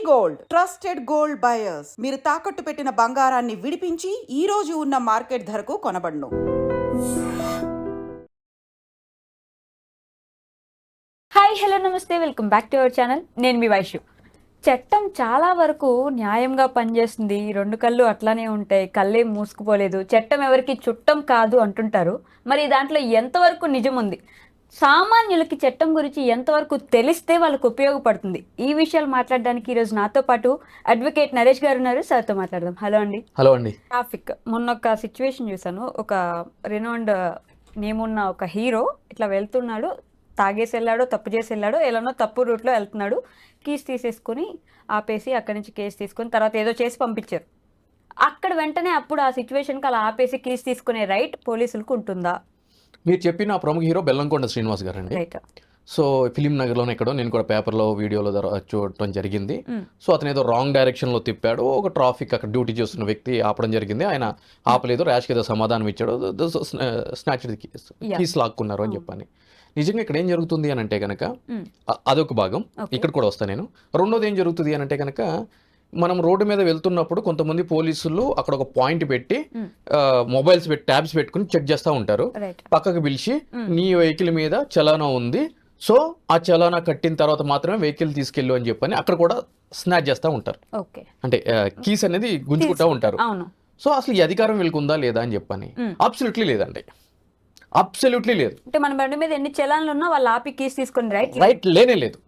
Gold trusted gold buyers మీరు తాకట్టు పెట్టిన బంగారాన్ని విడిపించి ఈ రోజు ఉన్న మార్కెట్ ధరకు కొనబడును. హాయ్ హలో నమస్తే, welcome back to our channel. నేను మీ వైషు. చట్టం చాలా వరకు న్యాయంగా పనిచేస్తుంది, రెండు కళ్ళు అట్లానే ఉంటాయి, కళ్ళేం మూసుకుపోలేదు, చట్టం ఎవరికి చుట్టం కాదు అంటుంటారు. మరి దాంట్లో ఎంతవరకు నిజం ఉంది, సామాన్యులకి చట్టం గురించి ఎంతవరకు తెలిస్తే వాళ్ళకు ఉపయోగపడుతుంది, ఈ విషయాలు మాట్లాడడానికి ఈరోజు నాతో పాటు అడ్వకేట్ నరేష్ గారు ఉన్నారు. సార్తో మాట్లాడదాం. హలో అండి. హలో అండి. ట్రాఫిక్ మొన్న ఒక సిచ్యువేషన్ చూసాను. ఒక రినౌండ్ నేమ్ ఉన్న ఒక హీరో ఇట్లా వెళ్తున్నాడు, తాగేసి వెళ్ళాడో తప్పు చేసి వెళ్ళాడో ఎలానో తప్పు రూట్లో వెళ్తున్నాడు, కీస్ తీసేసుకొని ఆపేసి అక్కడి నుంచి కేసు తీసుకొని తర్వాత ఏదో చేసి పంపించారు. అక్కడ వెంటనే అప్పుడు ఆ సిచ్యువేషన్కి అలా ఆపేసి కీస్ తీసుకునే రైట్ పోలీసులకు ఉంటుందా? మీరు చెప్పిన ప్రముఖ హీరో బెల్లంకొండ శ్రీనివాస్ గారు అండి. రైట్. సో ఫిలిం నగర్లోనే ఎక్కడో నేను కూడా పేపర్లో వీడియోలో చూడటం జరిగింది. సో అతను ఏదో రాంగ్ డైరెక్షన్లో తిప్పాడు, ఒక ట్రాఫిక్ అక్కడ డ్యూటీ చేస్తున్న వ్యక్తి ఆపడం జరిగింది, ఆయన ఆపలేదు, ర్యాష్కి ఏదో సమాధానం ఇచ్చాడు, స్నాచ్ కీస్ లాక్కున్నారు అని చెప్పని. నిజంగా ఇక్కడ ఏం జరుగుతుంది అని అంటే కనుక అదొక భాగం, ఇక్కడ కూడా వస్తాను నేను. రెండోది ఏం జరుగుతుంది అని అంటే కనుక మనం రోడ్డు మీద వెళ్తున్నప్పుడు కొంతమంది పోలీసులు అక్కడ ఒక పాయింట్ పెట్టి మొబైల్స్ పెట్టి ట్యాబ్స్ పెట్టుకుని చెక్ చేస్తూ ఉంటారు. పక్కకు పిలిచి నీ వెహికల్ మీద చలానా ఉంది, సో ఆ చలానా కట్టిన తర్వాత మాత్రమే వెహికల్ తీసుకెళ్ళు అని చెప్పని అక్కడ కూడా స్నాచ్ చేస్తూ ఉంటారు. అంటే కీస్ అనేది గుంజుకుంటూ ఉంటారు. సో అసలు ఈ అధికారం వీళ్ళకి ఉందా లేదా అని చెప్పని అబ్సల్యూట్లీ లేదండి, అబ్సల్యూట్లీ లేదు. అంటే మన బండి మీద ఎన్ని చలాన్లు ఉన్నా వాళ్ళు ఆపి కీస్ తీసుకొని రైట్ లేనే లేదు.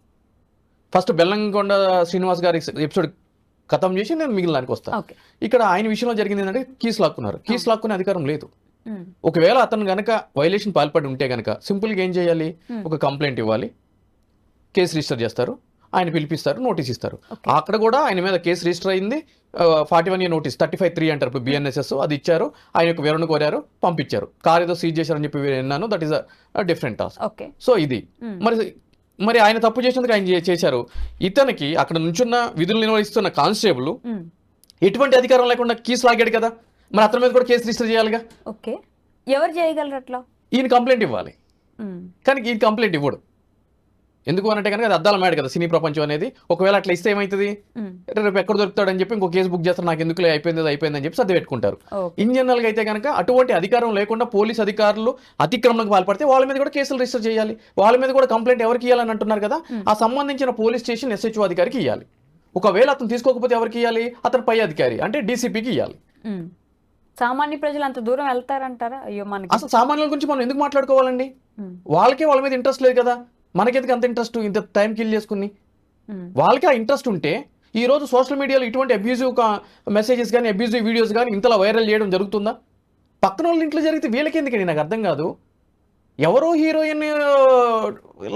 ఫస్ట్ బెల్లంకొండ శ్రీనివాస్ గారి ఎపిసోడ్ ఖతం చేసి నేను మిగిలిన దానికి వస్తాను. ఇక్కడ ఆయన విషయంలో జరిగింది ఏంటంటే కీస్ లాక్కున్నారు, కీస్ లాక్కునే అధికారం లేదు. ఒకవేళ అతను గనక వైలేషన్ పాల్పడి ఉంటే గనక సింపుల్గా ఏం చేయాలి, ఒక కంప్లైంట్ ఇవ్వాలి, కేసు రిజిస్టర్ చేస్తారు, ఆయన పిలిపిస్తారు, నోటీస్ ఇస్తారు. అక్కడ కూడా ఆయన మీద కేసు రిజిస్టర్ అయింది, 41A నోటీస్ 35(3) అంటారు BNSS, అది ఇచ్చారు, ఆయన యొక్క వివరణ కోరారు, పంపించారు. కార్ ఏదో సీజ్ చేశారని చెప్పి విన్నాను, that is a different task. So ఇది మరి ఆయన తప్పు చేసినందుకు ఆయన చేశారు. ఇతనికి అక్కడ నుంచున్న విధులు నిర్వహిస్తున్న కానిస్టేబుల్ ఎటువంటి అధికారం లేకుండా కీస్ లాగాడు కదా, మరి అతని మీద కూడా కేసు రిజిస్టర్ చేయాలిగా. ఓకే, ఎవరు చేయగలరు అట్లా? ఈయన కంప్లైంట్ ఇవ్వాలి, కానీ ఈయన కంప్లైంట్ ఇవ్వడు. ఎందుకు అనంటే కనుక అది అద్దాల మేడ కదా సినీ ప్రపంచం అనేది. ఒకవేళ అట్లా ఇస్తే ఏమవుతుంది, రేపు ఎక్కడ దొరుకుతాడని చెప్పి ఇంకో కేసు బుక్ చేస్తారు, నాకు ఎందుకు అయిపోయింది అని చెప్పి సర్ది పెట్టుకుంటారు. ఇన్ జనరల్ గా అయితే కనుక అటువంటి అధికారం లేకుండా పోలీస్ అధికారులు అతిక్రమణకు పాల్పడితే వాళ్ళ మీద కూడా కేసులు రిజిస్టర్ చేయాలి, వాళ్ళ మీద కూడా కంప్లైంట్ ఎవరికి ఇవ్వాలని అంటున్నారు కదా, ఆ సంబంధించిన పోలీస్ స్టేషన్ SHO అధికారికి ఇవ్వాలి. ఒకవేళ అతను తీసుకోకపోతే ఎవరికి ఇవ్వాలి, అతను పై అధికారి అంటే DCPకి ఇవ్వాలి. సామాన్య ప్రజలు అంత దూరం వెళ్తారంటారా? అయ్యో, మనకి అసలు సామాన్యుల గురించి మనం ఎందుకు మాట్లాడుకోవాలండి, వాళ్ళకే వాళ్ళ మీద ఇంట్రెస్ట్ లేదు కదా, మనకెందుకు అంత ఇంట్రెస్ట్, ఇంత టైం కిల్ చేసుకుని. వాళ్ళకి ఆ ఇంట్రెస్ట్ ఉంటే ఈ రోజు సోషల్ మీడియాలో ఇటువంటి అబ్యూజివ్ మెసేజెస్ కానీ అబ్యూజివ్ వీడియోస్ కానీ ఇంతలా వైరల్ చేయడం జరుగుతుందా? పక్కన వాళ్ళ ఇంట్లో జరిగితే వీళ్ళకి ఎందుకండి, నాకు అర్థం కాదు. ఎవరో హీరోయిన్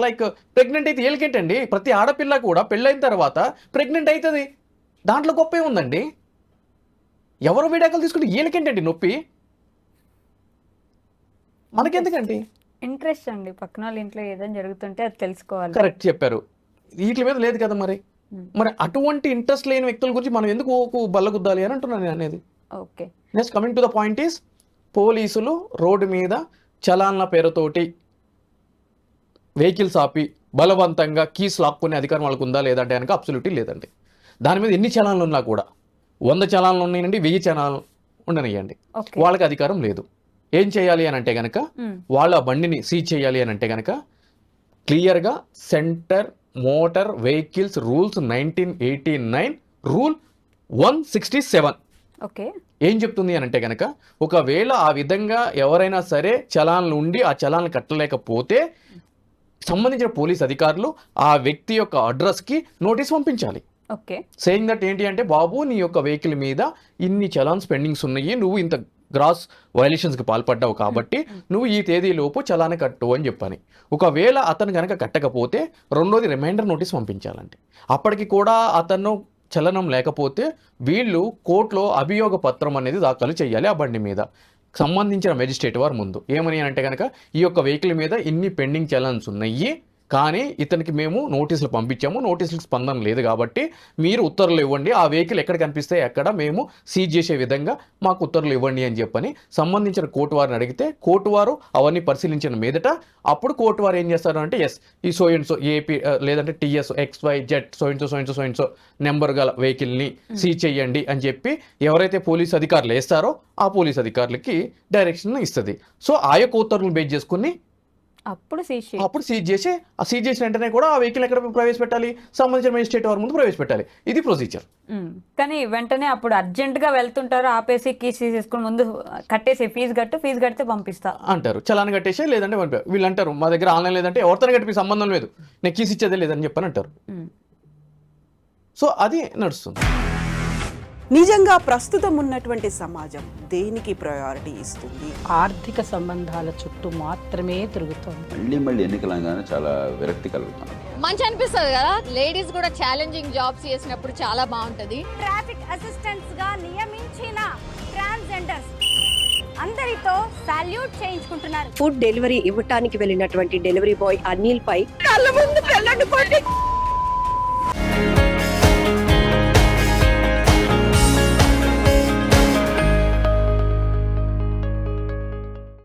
లైక్ ప్రెగ్నెంట్ అయితే వీళ్ళకేంటండి, ప్రతి ఆడపిల్ల కూడా పెళ్ళైన తర్వాత ప్రెగ్నెంట్ అవుతుంది, దాంట్లో గొప్పే ఉందండి. ఎవరో విడాకులు తీసుకుంటే వీళ్ళకేంటండి నొప్పి, మనకెందుకండి ఇంట్రెస్ట్ అండి. పక్కన వాళ్ళ ఇంట్లో ఏదైనా జరుగుతుంటే అది తెలుసుకోవాలి. కరెక్ట్ చెప్పారు, వీటి మీద లేదు కదా. మరి అటువంటి ఇంట్రెస్ట్ లేని వ్యక్తుల గురించి మనం ఎందుకు బల్లగుద్దాలి అని అంటున్నాను నేను అనేది. Okay, next coming to the point is, పోలీసులు రోడ్డు మీద చలాన్ల పేరుతోటి వెహికల్స్ ఆపి బలవంతంగా కీస్ లాక్కునే అధికారం వాళ్ళకు ఉందా లేదంటే కనుక అబ్సల్యూట్లీ లేదండి. దాని మీద ఎన్ని చలాన్లు ఉన్నా కూడా 100 చలాన్లు ఉన్నాయండి, 1000 చలాన్లు ఉండనియండి, వాళ్ళకి అధికారం లేదు. ఏం చేయాలి అని అంటే కనుక వాళ్ళ బండిని సీజ్ చేయాలి అని అంటే కనుక క్లియర్గా centre motor vehicles rules 1989 rule 167 ఏం చెప్తుంది అని అంటే కనుక, ఒకవేళ ఆ విధంగా ఎవరైనా సరే చలాన్లు ఉండి ఆ చలాన్లు కట్టలేకపోతే సంబంధించిన పోలీస్ అధికారులు ఆ వ్యక్తి యొక్క అడ్రస్కి నోటీస్ పంపించాలి. సేయింగ్ దట్ ఏంటి అంటే, బాబు నీ యొక్క వెహికల్ మీద ఇన్ని చలాన్స్ పెండింగ్స్ ఉన్నాయి, నువ్వు ఇంత గ్రాస్ వైలేషన్స్కి పాల్పడ్డావు కాబట్టి నువ్వు ఈ తేదీలోపు చలాన కట్టు అని చెప్పని. ఒకవేళ అతను కనుక కట్టకపోతే రెండోది రిమైండర్ నోటీస్ పంపించాలండి. అప్పటికి కూడా అతను చలనం లేకపోతే వీళ్ళు కోర్టులో అభియోగ పత్రం అనేది దాఖలు చేయాలి ఆ బండి మీద సంబంధించిన మెజిస్ట్రేట్ వారి ముందు. ఏమని అంటే కనుక, ఈ యొక్క వెహికల్ మీద ఇన్ని పెండింగ్ చలన్స్ ఉన్నాయి, కానీ ఇతనికి మేము నోటీసులు పంపించాము, నోటీసులకు స్పందన లేదు కాబట్టి మీరు ఉత్తర్వులు ఇవ్వండి, ఆ వెహికల్ ఎక్కడ కనిపిస్తే ఎక్కడ మేము సీజ్ చేసే విధంగా మాకు ఉత్తర్వులు ఇవ్వండి అని చెప్పని సంబంధించిన కోర్టు వారిని అడిగితే కోర్టు వారు అవన్నీ పరిశీలించిన మీదట అప్పుడు కోర్టు వారు ఏం చేస్తారు అంటే ఎస్ ఈ సో అండ్ సో ఏపీ లేదంటే TS XYZ so and so number గల వెహికల్ని సీజ్ చేయండి అని చెప్పి ఎవరైతే పోలీస్ అధికారులు వేస్తారో ఆ పోలీస్ అధికారులకి డైరెక్షన్ ఇస్తుంది. సో ఆ యొక్క ఉత్తర్వులను బేస్ చేసుకుని అప్పుడు సీజ్ చేసి ఆ సీజ్ చేసిన వెంటనే కూడా ఆ వెహికల్ ఎక్కడ ప్రవేశపెట్టాలి, సంబంధించిన మేజిస్ట్రేట్ వారి ముందు ప్రవేశపెట్టాలి. ఇది ప్రొసీజర్. కానీ వెంటనే అప్పుడు అర్జెంటుగా వెళ్తుంటారు, ఆపేసి కీస్ తీసుకుని ముందు కట్టేసి ఫీజు కడితే పంపిస్తా అంటారు, చలాన్ కట్టేసి లేదంటే పంపారు. వీళ్ళు అంటారు మా దగ్గర ఆన్లైన్ లేదంటే ఎవరితో కట్టి సంబంధం లేదు, నేను కీస్ ఇచ్చేదే లేదని చెప్పని అంటారు. సో అది నడుస్తుంది. నిజంగా ప్రస్తుతం ఉన్నటువంటి సమాజం దేనికి ప్రయారిటీ ఇస్తుంది? ఆర్థిక సంబంధాల చుట్టూ మాత్రమే తిరుగుతుంది. మళ్ళీ ఎన్నికలంగానే చాలా విరక్తి కలుగుతాను. మంచి అనిపిస్తుంది కదా, లేడీస్ కూడా ఛాలెంజింగ్ జాబ్స్ చేసినప్పుడు చాలా బాగుంటది. ట్రాఫిక్ అసిస్టెంట్స్ గా నియమించిన ట్రాన్స్జెండర్స్ అందరితో సాల్యూట్ చేయించుకుంటున్నారు. ఫుడ్ డెలివరీ ఇవ్వటానికి వెళ్ళినటువంటి డెలివరీ బాయ్ అనిల్ పై కళ్ళ ముందు